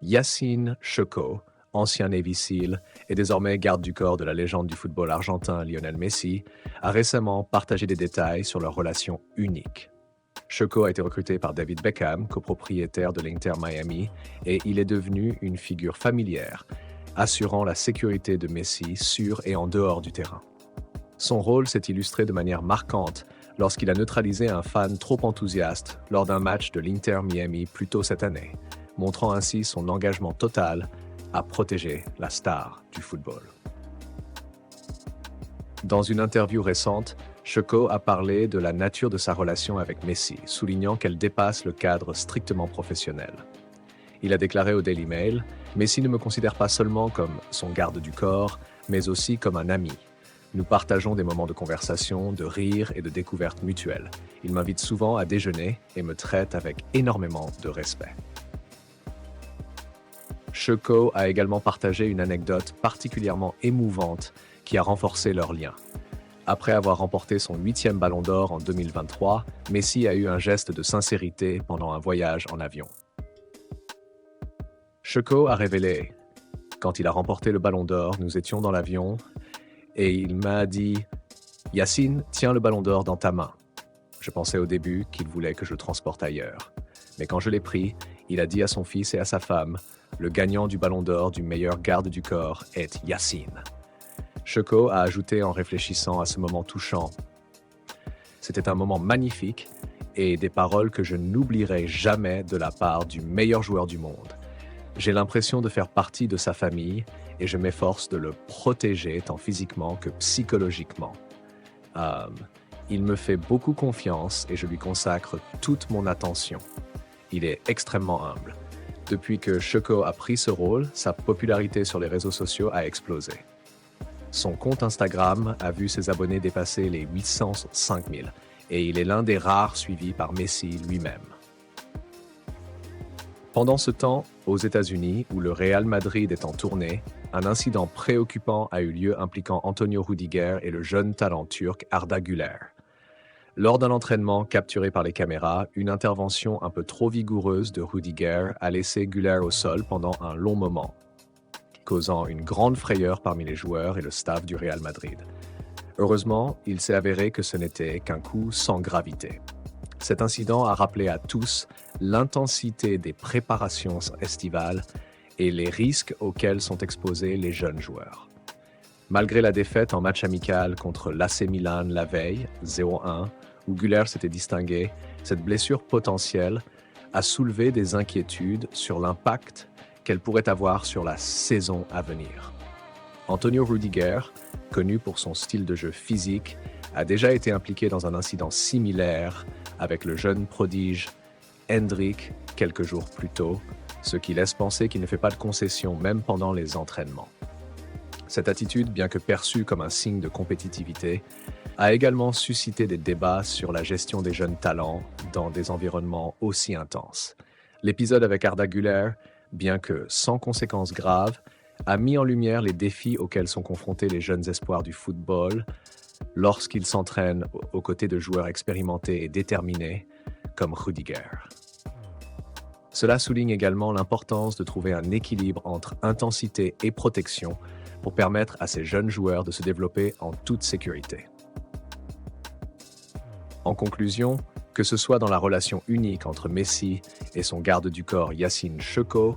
Yacine Checco, ancien Navy SEAL et désormais garde du corps de la légende du football argentin Lionel Messi, a récemment partagé des détails sur leur relation unique. Checco a été recruté par David Beckham, copropriétaire de l'Inter Miami, et il est devenu une figure familière, assurant la sécurité de Messi sur et en dehors du terrain. Son rôle s'est illustré de manière marquante lorsqu'il a neutralisé un fan trop enthousiaste lors d'un match de l'Inter Miami plus tôt cette année, montrant ainsi son engagement total à protéger la star du football. Dans une interview récente, Checco a parlé de la nature de sa relation avec Messi, soulignant qu'elle dépasse le cadre strictement professionnel. Il a déclaré au Daily Mail « Messi ne me considère pas seulement comme son garde du corps, mais aussi comme un ami. Nous partageons des moments de conversation, de rire et de découverte mutuelle. Il m'invite souvent à déjeuner et me traite avec énormément de respect. » Checco a également partagé une anecdote particulièrement émouvante qui a renforcé leur lien. Après avoir remporté son 8e ballon d'or en 2023, Messi a eu un geste de sincérité pendant un voyage en avion. Checco a révélé « Quand il a remporté le ballon d'or, nous étions dans l'avion et il m'a dit « Yacine, tiens le ballon d'or dans ta main. » Je pensais au début qu'il voulait que je le transporte ailleurs. Mais quand je l'ai pris, il a dit à son fils et à sa femme « Le gagnant du ballon d'or du meilleur garde du corps est Yacine. » Checco a ajouté en réfléchissant à ce moment touchant. C'était un moment magnifique et des paroles que je n'oublierai jamais de la part du meilleur joueur du monde. J'ai l'impression de faire partie de sa famille et je m'efforce de le protéger tant physiquement que psychologiquement. Il me fait beaucoup confiance et je lui consacre toute mon attention. Il est extrêmement humble. Depuis que Checco a pris ce rôle, sa popularité sur les réseaux sociaux a explosé. Son compte Instagram a vu ses abonnés dépasser les 805 000 et il est l'un des rares suivis par Messi lui-même. Pendant ce temps, aux États-Unis, où le Real Madrid est en tournée, un incident préoccupant a eu lieu impliquant Antonio Rüdiger et le jeune talent turc Arda Güler. Lors d'un entraînement capturé par les caméras, une intervention un peu trop vigoureuse de Rüdiger a laissé Güler au sol pendant un long moment, causant une grande frayeur parmi les joueurs et le staff du Real Madrid. Heureusement, il s'est avéré que ce n'était qu'un coup sans gravité. Cet incident a rappelé à tous l'intensité des préparations estivales et les risques auxquels sont exposés les jeunes joueurs. Malgré la défaite en match amical contre l'AC Milan la veille, 0-1, où Güler s'était distingué, cette blessure potentielle a soulevé des inquiétudes sur l'impact qu'elle pourrait avoir sur la saison à venir. Antonio Rüdiger, connu pour son style de jeu physique, a déjà été impliqué dans un incident similaire avec le jeune prodige Endrick quelques jours plus tôt, ce qui laisse penser qu'il ne fait pas de concessions même pendant les entraînements. Cette attitude, bien que perçue comme un signe de compétitivité, a également suscité des débats sur la gestion des jeunes talents dans des environnements aussi intenses. L'épisode avec Arda Güler, bien que sans conséquences graves, a mis en lumière les défis auxquels sont confrontés les jeunes espoirs du football lorsqu'ils s'entraînent aux côtés de joueurs expérimentés et déterminés comme Rüdiger. Cela souligne également l'importance de trouver un équilibre entre intensité et protection pour permettre à ces jeunes joueurs de se développer en toute sécurité. En conclusion, que ce soit dans la relation unique entre Messi et son garde du corps Yacine Checco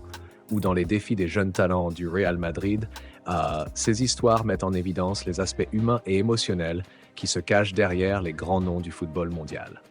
ou dans les défis des jeunes talents du Real Madrid, ces histoires mettent en évidence les aspects humains et émotionnels qui se cachent derrière les grands noms du football mondial.